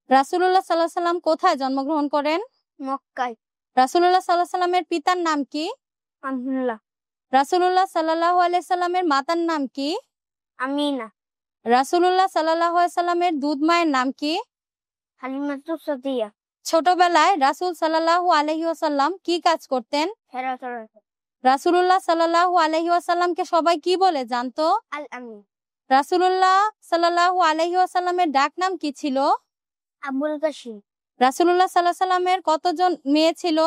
রাসূলুল্লাহ সাল্লাল্লাহু আলাইহি সাল্লাম কোথায় জন্মগ্রহণ করেন? মক্কায়। রাসূলুল্লাহ সাল্লাল্লাহু আলাইহি সাল্লামের পিতার নাম কি? আব্দুল্লাহ। রাসূলুল্লাহ সাল্লাল্লাহু আলাইহি সাল্লামের মাতার নাম কি? আমিনা। রাসূলুল্লাহ সাল্লাল্লাহু আলাইহি সাল্লামের দুধ মায়ের নাম কি? হালিমাতুস সাদিয়া। ছোটবেলায় রাসূল সাল্লাল্লাহু আলাইহি ওয়াসাল্লাম কি কাজ করতেন? হেরাতরা। রাসূলুল্লাহ সাল্লাল্লাহু আলাইহি ওয়াসাল্লামকে সবাই কি বলে জানতো? আল আমিন। রাসূলুল্লাহ সাল্লাল্লাহু আলাইহি ওয়াসাল্লামের ডাকনাম কি ছিল? আবুল কাসিম। রাসূলুল্লাহ সাল্লাল্লাহু আলাইহি সাল্লামের কতজন মেয়ে ছিল?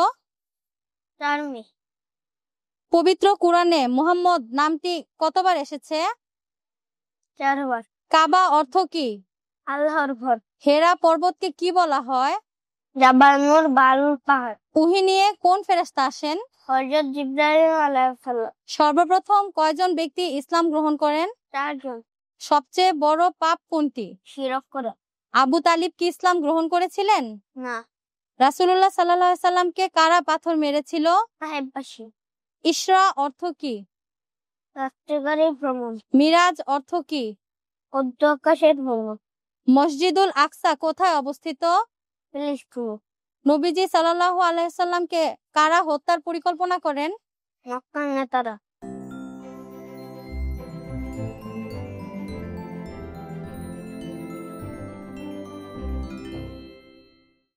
4 মেয়ে। পবিত্র কুরআনে মুহাম্মদ নামটি কতবার এসেছে? 4 বার। কাবা অর্থ কি? আল্লাহর ঘর। হেরা পর্বতকে কি বলা হয়? জাবাল নূর, বালুর পাহাড়। ওহী নিয়ে কোন ফেরেশতা আসেন? হযরত জিবরাইল আলাইহিস সালাম। সর্বপ্রথম কয়জন ব্যক্তি ইসলাম গ্রহণ করেন? 4 জন। সবচেয়ে বড় পাপ কোনটি? শিরক করা। আবু তালিব কি ইসলাম গ্রহণ করেছিলেন? না। রাসূলুল্লাহ সাল্লাল্লাহু আলাইহি সাল্লামকে কারা পাথর মেরেছিল? সাহেববাসী। ইসরা অর্থ কি? রাত্রিগাড়ি ভ্রমণ। মিরাজ অর্থ কি? অধ্যকাশের ভ্রমণ। মসজিদুল আকসা কোথায় অবস্থিত? ফিলিস্তিন। নবীজি সাল্লাল্লাহু আলাইহি সাল্লামকে কারা হত্যার পরিকল্পনা করেন? মক্কার নেতারা।